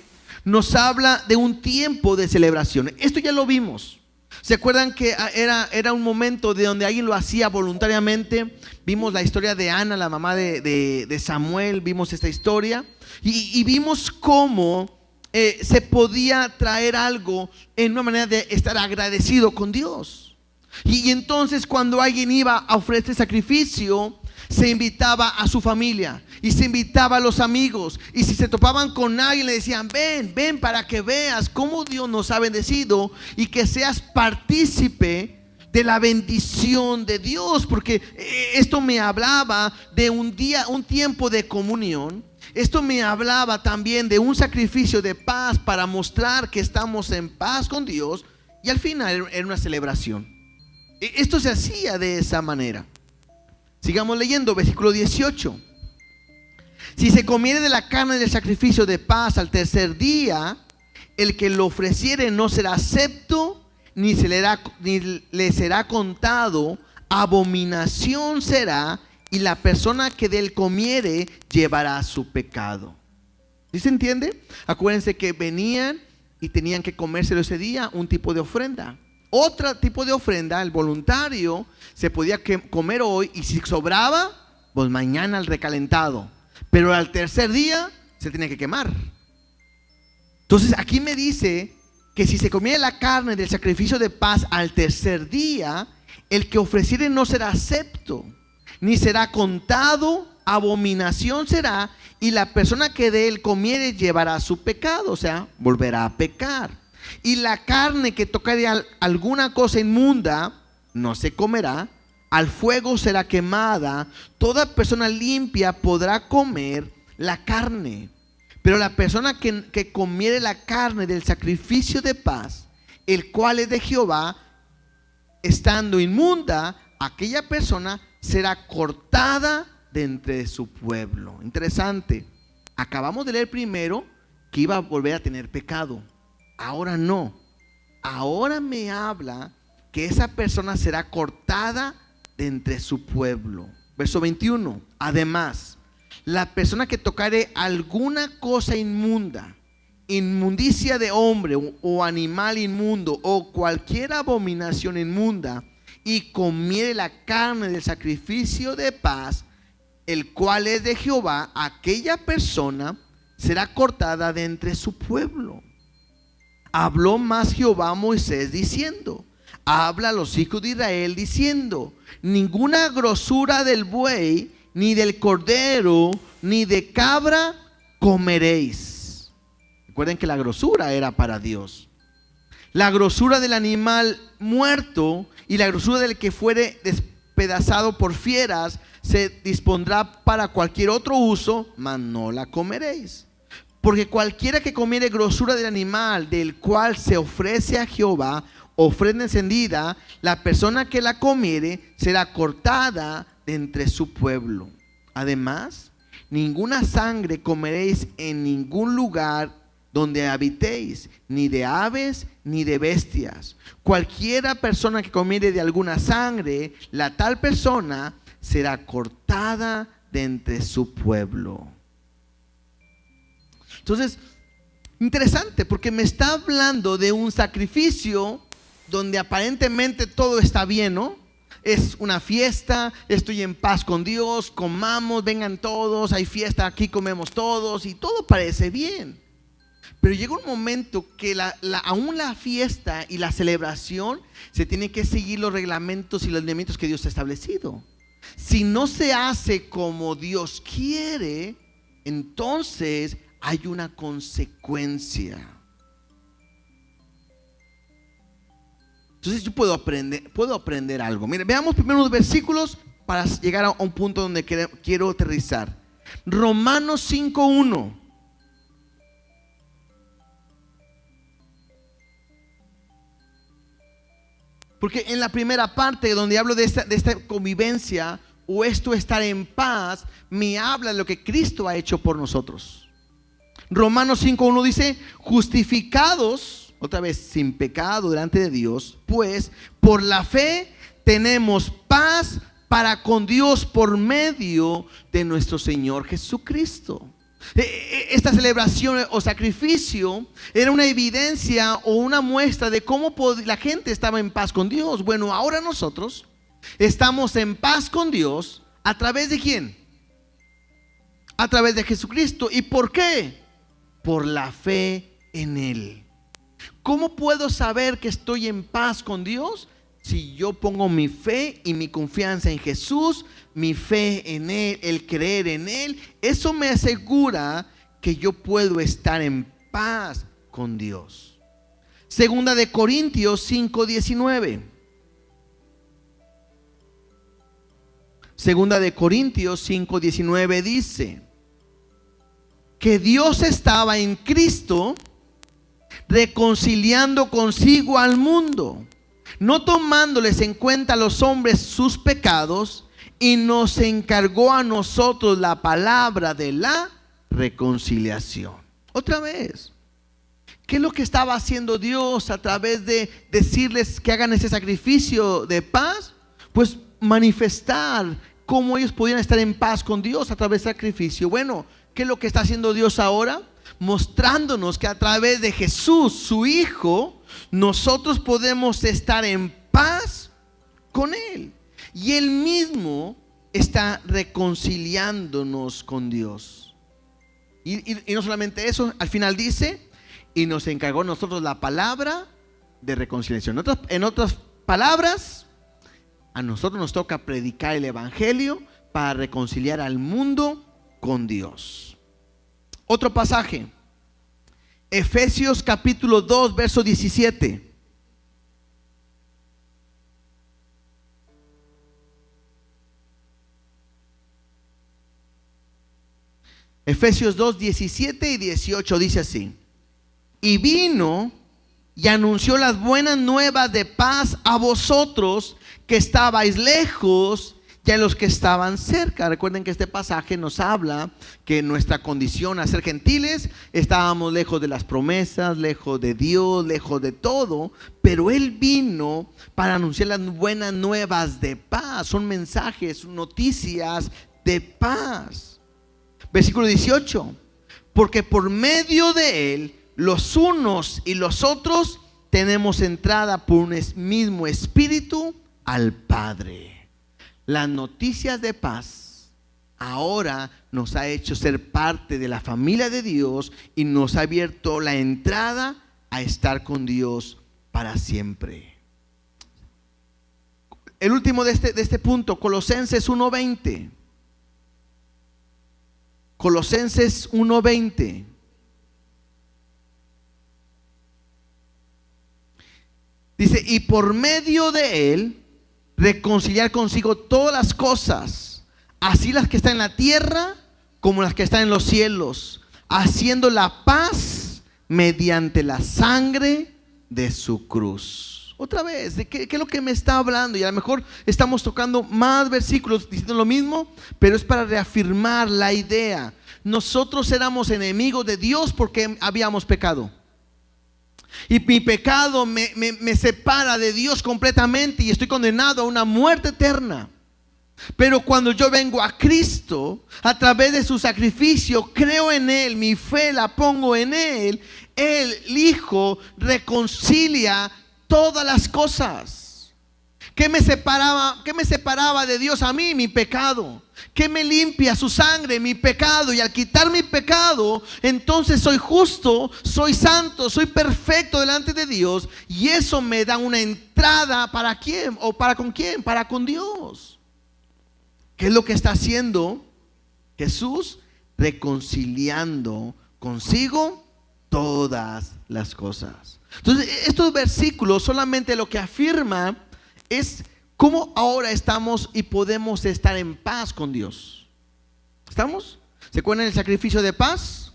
nos habla de un tiempo de celebración. Esto ya lo vimos. ¿Se acuerdan que era un momento de donde alguien lo hacía voluntariamente? Vimos la historia de Ana, la mamá de Samuel. Vimos esta historia y vimos cómo se podía traer algo en una manera de estar agradecido con Dios. Y entonces cuando alguien iba a ofrecer sacrificio, se invitaba a su familia y se invitaba a los amigos, y si se topaban con alguien le decían: ven para que veas cómo Dios nos ha bendecido y que seas partícipe de la bendición de Dios. Porque esto me hablaba de un tiempo de comunión. Esto me hablaba también de un sacrificio de paz para mostrar que estamos en paz con Dios, y al final era una celebración. Esto se hacía de esa manera. Sigamos leyendo, versículo 18. Si se comiere de la carne del sacrificio de paz al tercer día, el que lo ofreciere no será acepto, ni le será contado, abominación será, y la persona que de él comiere llevará su pecado. ¿Sí se entiende? Acuérdense que venían y tenían que comérselo ese día, un tipo de ofrenda. Otro tipo de ofrenda, el voluntario, se podía comer hoy, y si sobraba, pues mañana al recalentado. Pero al tercer día se tenía que quemar. Entonces aquí me dice que si se comiera la carne del sacrificio de paz al tercer día, el que ofreciere no será acepto, ni será contado, abominación será, y la persona que de él comiere llevará su pecado, o sea, volverá a pecar. Y la carne que tocare alguna cosa inmunda no se comerá, al fuego será quemada. Toda persona limpia podrá comer la carne, pero la persona que comiere la carne del sacrificio de paz, el cual es de Jehová, estando inmunda, aquella persona será cortada de entre su pueblo. Interesante. Acabamos de leer primero que iba a volver a tener pecado. Ahora no. Ahora me habla que esa persona será cortada de entre su pueblo. verso 21. Además, la persona que tocare alguna cosa inmunda, inmundicia de hombre o animal inmundo o cualquier abominación inmunda, y comiere la carne del sacrificio de paz, el cual es de Jehová, aquella persona será cortada de entre su pueblo. Habló más Jehová a Moisés diciendo: habla a los hijos de Israel diciendo: ninguna grosura del buey, ni del cordero, ni de cabra comeréis. Recuerden que la grosura era para Dios. La grosura del animal muerto y la grosura del que fuere despedazado por fieras se dispondrá para cualquier otro uso, mas no la comeréis. Porque cualquiera que comiere grosura del animal del cual se ofrece a Jehová ofrenda encendida, la persona que la comiere será cortada de entre su pueblo. Además, ninguna sangre comeréis en ningún lugar donde habitéis, ni de aves ni de bestias. Cualquiera persona que comiere de alguna sangre, la tal persona será cortada de entre su pueblo. Entonces, interesante, porque me está hablando de un sacrificio donde aparentemente todo está bien, ¿no? Es una fiesta, estoy en paz con Dios, comamos, vengan todos, hay fiesta, aquí comemos todos y todo parece bien. Pero llega un momento que aún la fiesta y la celebración se tiene que seguir los reglamentos y los lineamientos que Dios ha establecido. Si no se hace como Dios quiere, entonces hay una consecuencia. Entonces yo puedo aprender algo. Miren, veamos primero unos versículos para llegar a un punto donde quiero aterrizar. Romanos 5:1. Porque en la primera parte donde hablo de esta convivencia o esto estar en paz, me habla de lo que Cristo ha hecho por nosotros. Romanos 5:1 dice: justificados, otra vez, sin pecado delante de Dios, pues por la fe tenemos paz para con Dios por medio de nuestro Señor Jesucristo. Esta celebración o sacrificio era una evidencia o una muestra de cómo la gente estaba en paz con Dios. Bueno, ahora nosotros estamos en paz con Dios ¿a través de quién? A través de Jesucristo. ¿Y por qué? Por la fe en Él. ¿Cómo puedo saber que estoy en paz con Dios? Si yo pongo mi fe y mi confianza en Jesús, mi fe en Él, el creer en Él, eso me asegura que yo puedo estar en paz con Dios. Segunda de Corintios 5:19. Segunda de Corintios 5:19 dice que Dios estaba en Cristo reconciliando consigo al mundo, no tomándoles en cuenta a los hombres sus pecados, y nos encargó a nosotros la palabra de la reconciliación. Otra vez, ¿qué es lo que estaba haciendo Dios a través de decirles que hagan ese sacrificio de paz? Pues manifestar cómo ellos podían estar en paz con Dios a través del sacrificio. Bueno, ¿qué es lo que está haciendo Dios ahora? Mostrándonos que a través de Jesús, su Hijo, nosotros podemos estar en paz con Él. Y Él mismo está reconciliándonos con Dios. Y no solamente eso, al final dice: y nos encargó a nosotros la palabra de reconciliación. En otras palabras, a nosotros nos toca predicar el evangelio para reconciliar al mundo con Dios. Otro pasaje, Efesios capítulo 2, verso 17. Efesios 2, 17 y 18 dice así: y vino y anunció las buenas nuevas de paz a vosotros que estabais lejos, y y a los que estaban cerca. Recuerden que este pasaje nos habla que nuestra condición a ser gentiles, estábamos lejos de las promesas, lejos de Dios, lejos de todo, pero Él vino para anunciar las buenas nuevas de paz. Son mensajes, noticias de paz. Versículo 18: porque por medio de Él, los unos y los otros tenemos entrada por un mismo espíritu al Padre. Las noticias de paz ahora nos ha hecho ser parte de la familia de Dios y nos ha abierto la entrada a estar con Dios para siempre. El último de este punto, Colosenses 1:20. Colosenses 1:20. Dice: y por medio de Él reconciliar consigo todas las cosas, así las que están en la tierra como las que están en los cielos, haciendo la paz mediante la sangre de su cruz. Otra vez, ¿de qué es lo que me está hablando? Y a lo mejor estamos tocando más versículos diciendo lo mismo, pero es para reafirmar la idea. Nosotros éramos enemigos de Dios porque habíamos pecado. Y mi pecado me separa de Dios completamente y estoy condenado a una muerte eterna. Pero cuando yo vengo a Cristo, a través de su sacrificio, creo en Él, mi fe la pongo en Él, el Hijo reconcilia todas las cosas. ¿Qué me separaba de Dios a mí? Mi pecado. ¿Qué me limpia? Su sangre, mi pecado. Y al quitar mi pecado, entonces soy justo, soy santo, soy perfecto delante de Dios. Y eso me da una entrada, ¿para quién? ¿O para con quién? Para con Dios. ¿Qué es lo que está haciendo Jesús? Reconciliando consigo todas las cosas. Entonces, estos versículos solamente lo que afirma es cómo ahora estamos y podemos estar en paz con Dios. ¿Estamos? ¿Se acuerdan del sacrificio de paz?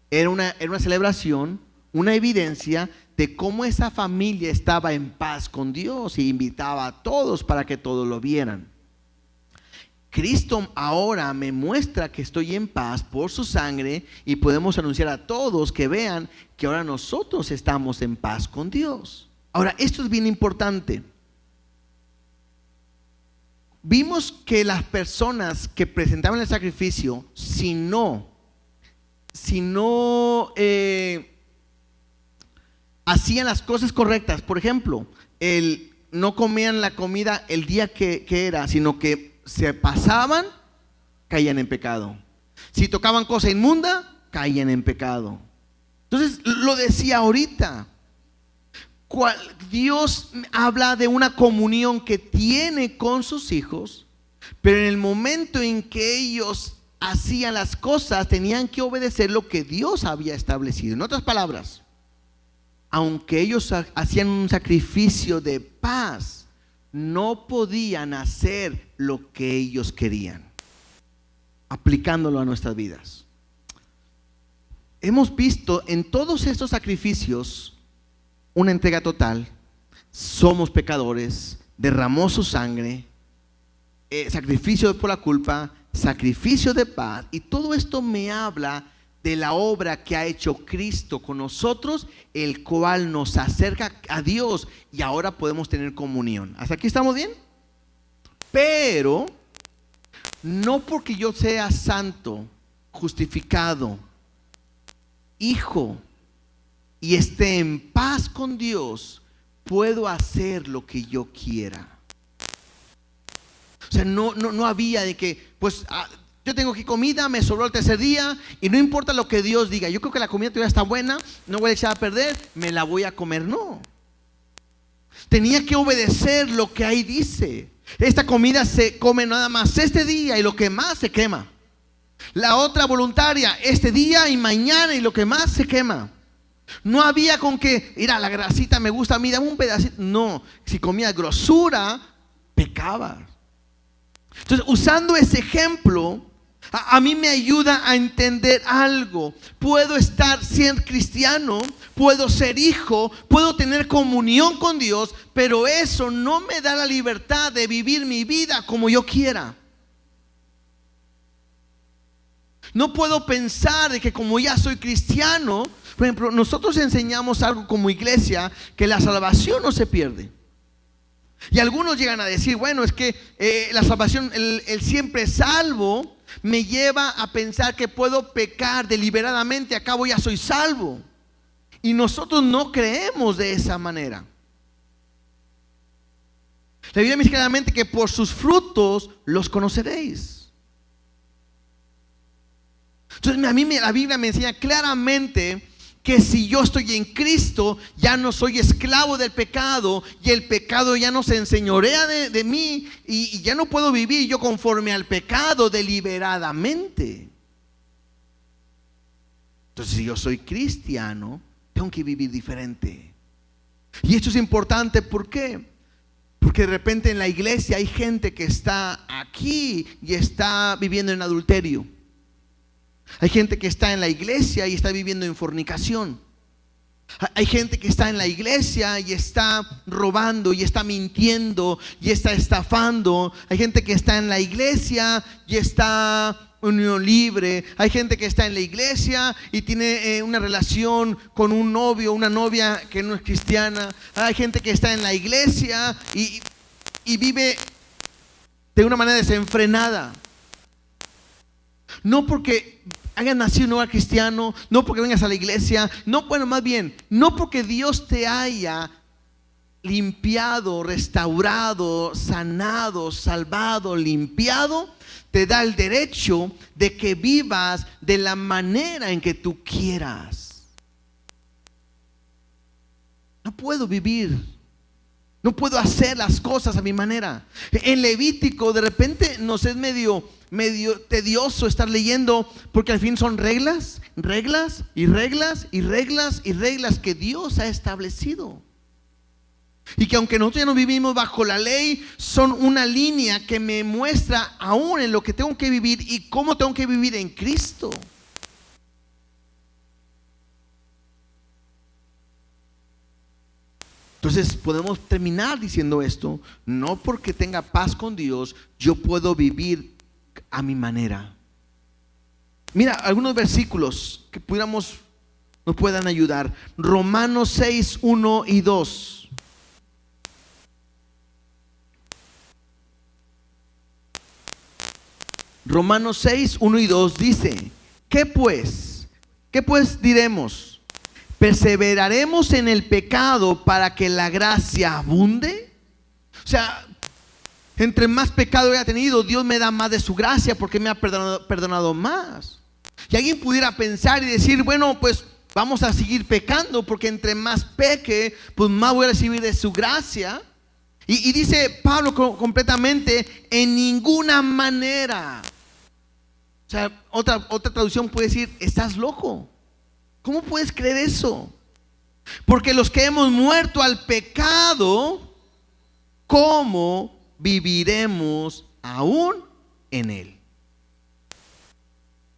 Era una celebración, una evidencia de cómo esa familia estaba en paz con Dios y invitaba a todos para que todos lo vieran. Cristo ahora me muestra que estoy en paz por su sangre y podemos anunciar a todos que vean que ahora nosotros estamos en paz con Dios. Ahora, esto es bien importante. Vimos que las personas que presentaban el sacrificio, si no hacían las cosas correctas, por ejemplo, no comían la comida el día que era, sino que se pasaban, caían en pecado. Si tocaban cosa inmunda, caían en pecado. Entonces, lo decía ahorita, Dios habla de una comunión que tiene con sus hijos, pero en el momento en que ellos hacían las cosas, tenían que obedecer lo que Dios había establecido. En otras palabras, aunque ellos hacían un sacrificio de paz, no podían hacer lo que ellos querían, aplicándolo a nuestras vidas. Hemos visto en todos estos sacrificios una entrega total. Somos pecadores, derramó su sangre, sacrificio por la culpa, sacrificio de paz, y todo esto me habla de la obra que ha hecho Cristo con nosotros, el cual nos acerca a Dios y ahora podemos tener comunión. ¿Hasta aquí estamos bien? Pero no porque yo sea santo, justificado, hijo, y esté en paz con Dios, puedo hacer lo que yo quiera. O sea, no había de que, pues, yo tengo aquí comida, me sobró el tercer día y no importa lo que Dios diga, yo creo que la comida todavía está buena, no voy a echar a perder, me la voy a comer. No, tenía que obedecer lo que ahí dice. Esta comida se come nada más este día y lo que más se quema. La otra voluntaria, este día y mañana y lo que más se quema. No había con que, mira, la grasita me gusta a mí, dame un pedacito. No, si comías grosura, pecabas. Entonces, usando ese ejemplo, a mí me ayuda a entender algo. Puedo estar siendo cristiano, puedo ser hijo, puedo tener comunión con Dios, pero eso no me da la libertad de vivir mi vida como yo quiera. No puedo pensar de que como ya soy cristiano, por ejemplo, nosotros enseñamos algo como iglesia, que la salvación no se pierde. Y algunos llegan a decir, bueno, es que la salvación, el siempre salvo, me lleva a pensar que puedo pecar deliberadamente, acabo ya soy salvo. Y nosotros no creemos de esa manera. La Biblia me dice claramente que por sus frutos los conoceréis. Entonces a mí la Biblia me enseña claramente que si yo estoy en Cristo, ya no soy esclavo del pecado, y el pecado ya no se enseñorea de mí, y ya no puedo vivir yo conforme al pecado deliberadamente. Entonces, si yo soy cristiano, tengo que vivir diferente. Y esto es importante, ¿por qué? Porque de repente en la iglesia hay gente que está aquí y está viviendo en adulterio. Hay gente que está en la iglesia y está viviendo en fornicación. Hay gente que está en la iglesia y está robando y está mintiendo y está estafando. Hay gente que está en la iglesia y está unión libre. Hay gente que está en la iglesia y tiene una relación con un novio, una novia que no es cristiana. Hay gente que está en la iglesia y vive de una manera desenfrenada. No porque hayas nacido en un hogar cristiano, no porque vengas a la iglesia, no, bueno, más bien, no porque Dios te haya limpiado, restaurado, sanado, salvado, limpiado, te da el derecho de que vivas de la manera en que tú quieras. No puedo vivir, no puedo hacer las cosas a mi manera. En Levítico de repente nos es medio tedioso estar leyendo, porque al fin son reglas que Dios ha establecido. Y que aunque nosotros ya no vivimos bajo la ley, son una línea que me muestra aún en lo que tengo que vivir y cómo tengo que vivir en Cristo. Entonces podemos terminar diciendo esto: no porque tenga paz con Dios, yo puedo vivir a mi manera. Mira, algunos versículos que nos puedan ayudar. Romanos 6, 1 y 2. Romanos 6, 1 y 2 dice: ¿Qué pues diremos? ¿Perseveraremos en el pecado para que la gracia abunde? O sea, entre más pecado haya tenido, Dios me da más de su gracia porque me ha perdonado más. Y alguien pudiera pensar y decir, bueno, pues vamos a seguir pecando, porque entre más peque, pues más voy a recibir de su gracia. Y dice Pablo completamente: en ninguna manera. O sea, otra traducción puede decir: estás loco. ¿Cómo puedes creer eso? Porque los que hemos muerto al pecado, ¿cómo viviremos aún en él?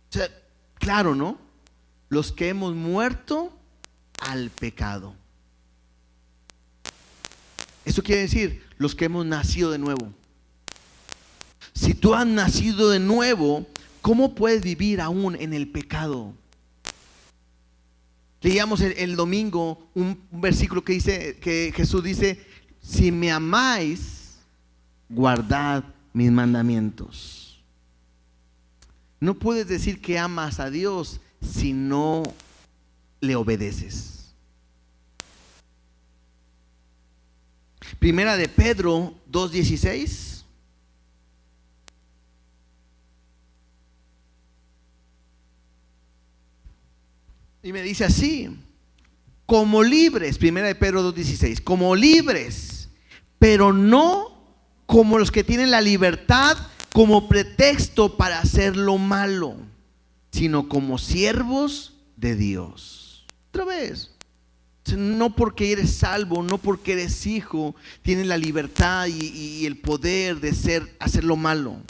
O sea, claro, ¿no? Los que hemos muerto al pecado. Eso quiere decir los que hemos nacido de nuevo. Si tú has nacido de nuevo, ¿cómo puedes vivir aún en el pecado? Leíamos el domingo un versículo que dice, que Jesús dice: si me amáis, guardad mis mandamientos. No puedes decir que amas a Dios si no le obedeces. Primera de Pedro 2:16. Y me dice así: como libres, primera de Pedro 2:16, como libres, pero no como los que tienen la libertad como pretexto para hacer lo malo, sino como siervos de Dios. Otra vez, no porque eres salvo, no porque eres hijo, tienes la libertad y el poder de hacer lo malo.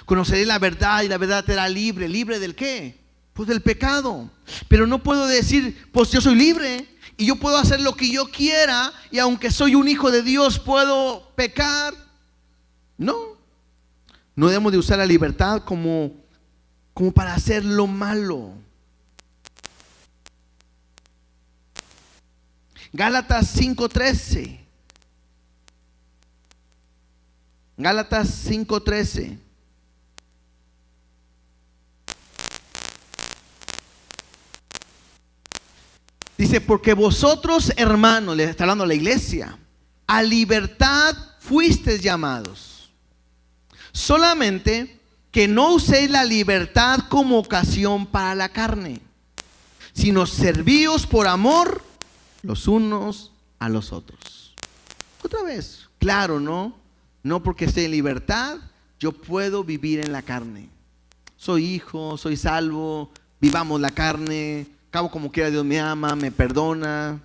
Conoceré la verdad y la verdad te hará libre. ¿Libre del qué? Pues del pecado. Pero no puedo decir, pues yo soy libre y yo puedo hacer lo que yo quiera y aunque soy un hijo de Dios puedo pecar. No. No debemos de usar la libertad como para hacer lo malo. Gálatas 5:13. Gálatas 5:13. Dice, porque vosotros, hermanos, le está hablando a la iglesia, a libertad fuisteis llamados. Solamente que no uséis la libertad como ocasión para la carne, sino servíos por amor los unos a los otros. Otra vez, claro, ¿no? No porque esté en libertad, yo puedo vivir en la carne. Soy hijo, soy salvo, vivamos la carne. Cabo como quiera Dios me ama, me perdona.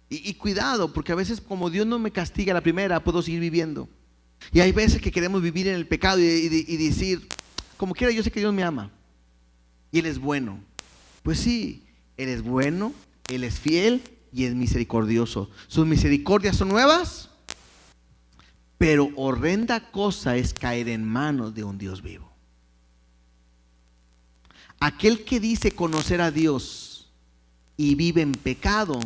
Y cuidado, porque a veces como Dios no me castiga a la primera, puedo seguir viviendo. Y hay veces que queremos vivir en el pecado y decir, como quiera yo sé que Dios me ama. Y Él es bueno. Pues sí, Él es bueno, Él es fiel y es misericordioso. Sus misericordias son nuevas, pero horrenda cosa es caer en manos de un Dios vivo. Aquel que dice conocer a Dios y vive en pecado,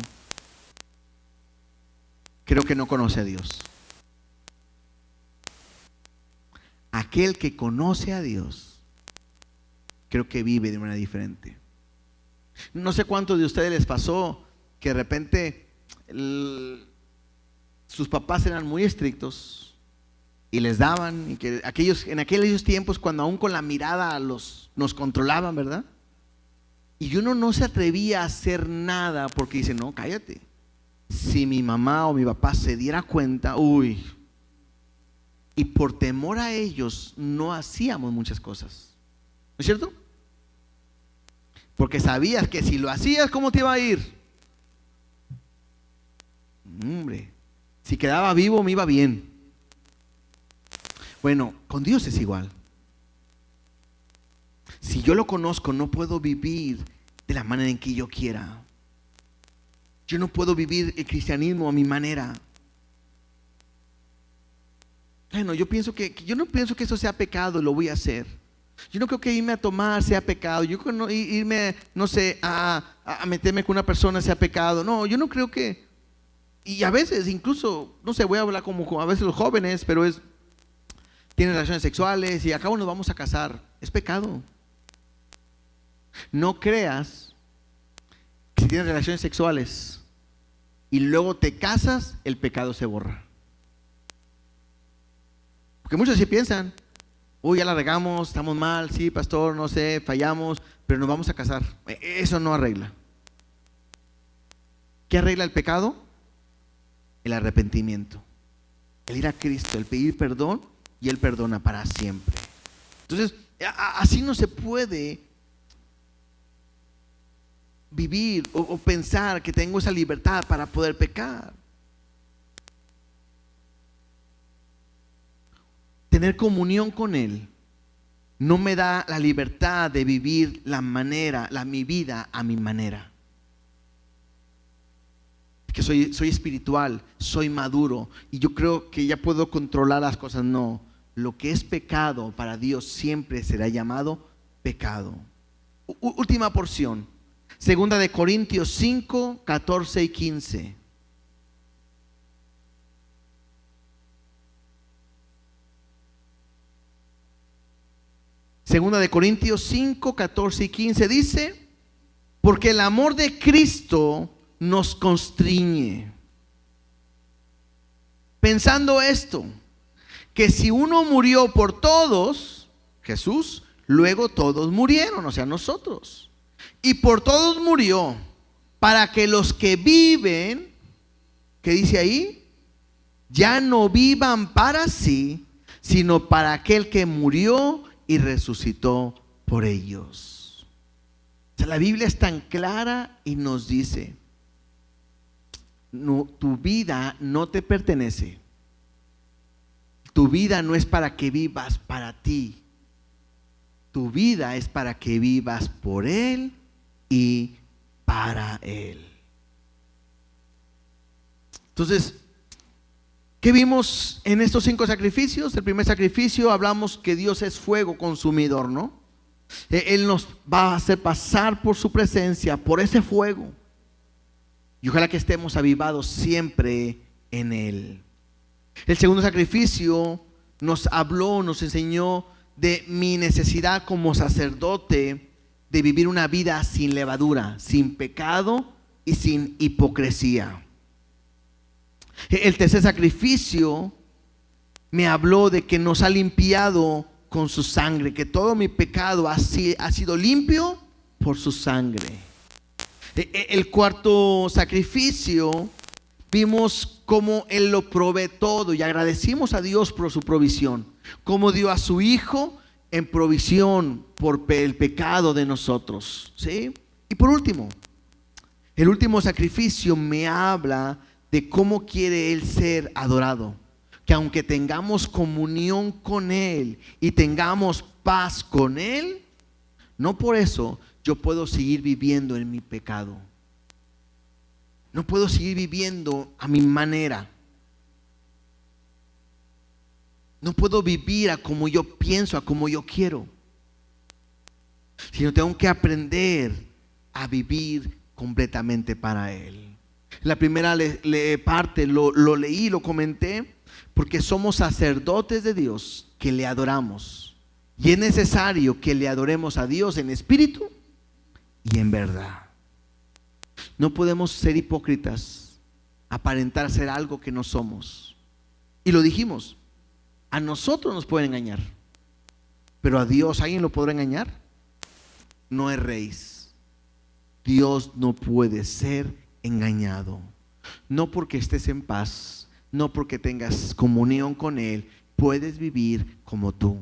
creo que no conoce a Dios. Aquel que conoce a Dios, creo que vive de manera diferente. No sé cuántos de ustedes les pasó que de repente sus papás eran muy estrictos y les daban, y que en aquellos tiempos cuando aún con la mirada nos controlaban, ¿verdad? Y uno no se atrevía a hacer nada porque dice, no, cállate. Si mi mamá o mi papá se diera cuenta, uy. Y por temor a ellos no hacíamos muchas cosas. ¿No es cierto? Porque sabías que si lo hacías, ¿cómo te iba a ir? Hombre, si quedaba vivo me iba bien. Bueno, con Dios es igual. Si yo lo conozco, no puedo vivir de la manera en que yo quiera. Yo no puedo vivir el cristianismo a mi manera. Bueno, yo no pienso que eso sea pecado, lo voy a hacer. Yo no creo que irme a tomar sea pecado. Yo creo que irme, no sé, a meterme con una persona sea pecado. No, yo no creo que. Y a veces, incluso, no sé, voy a hablar como a veces los jóvenes, pero tienen relaciones sexuales y acabo nos vamos a casar. Es pecado. No creas que si tienes relaciones sexuales y luego te casas, el pecado se borra. Porque muchos así piensan, uy, ya la regamos, estamos mal, sí, pastor, no sé, fallamos, pero nos vamos a casar. Eso no arregla. ¿Qué arregla el pecado? El arrepentimiento, el ir a Cristo, el pedir perdón, y Él perdona para siempre. Entonces, así no se puede vivir o pensar que tengo esa libertad para poder pecar. Tener comunión con Él no me da la libertad de vivir mi vida a mi manera. Que soy espiritual, soy maduro y yo creo que ya puedo controlar las cosas. No. Lo que es pecado para Dios siempre será llamado pecado. Última porción. Segunda de Corintios 5, 14 y 15. Segunda de Corintios 5, 14 y 15 dice, porque el amor de Cristo nos constriñe, pensando esto, que si uno murió por todos, Jesús, luego todos murieron, o sea, nosotros. Y por todos murió, para que los que viven, ¿qué dice ahí? Ya no vivan para sí, sino para aquel que murió y resucitó por ellos. O sea, la Biblia es tan clara y nos dice, no, tu vida no te pertenece. Tu vida no es para que vivas para ti. Tu vida es para que vivas por Él y para Él. Entonces, ¿qué vimos en estos 5 sacrificios? El primer sacrificio hablamos que Dios es fuego consumidor, ¿no? Él nos va a hacer pasar por su presencia, por ese fuego. Y ojalá que estemos avivados siempre en Él. El segundo sacrificio nos habló, nos enseñó de mi necesidad como sacerdote de vivir una vida sin levadura, sin pecado y sin hipocresía. El tercer sacrificio me habló de que nos ha limpiado con su sangre, que todo mi pecado ha sido limpio por su sangre. El cuarto sacrificio, vimos cómo Él lo provee todo y agradecimos a Dios por su provisión, cómo dio a su Hijo en provisión por el pecado de nosotros, ¿sí? Y por último, el último sacrificio me habla de cómo quiere Él ser adorado, que aunque tengamos comunión con Él y tengamos paz con Él, no por eso yo puedo seguir viviendo en mi pecado. No puedo seguir viviendo a mi manera. No puedo vivir a como yo pienso, a como yo quiero. Sino tengo que aprender a vivir completamente para Él. La primera parte lo leí, lo comenté, porque somos sacerdotes de Dios que le adoramos. Y es necesario que le adoremos a Dios en espíritu y en verdad. No podemos ser hipócritas, aparentar ser algo que no somos. Y lo dijimos, a nosotros nos pueden engañar, pero a Dios, ¿alguien lo podrá engañar? No erréis. Dios no puede ser engañado. No porque estés en paz, no porque tengas comunión con Él, puedes vivir como tú.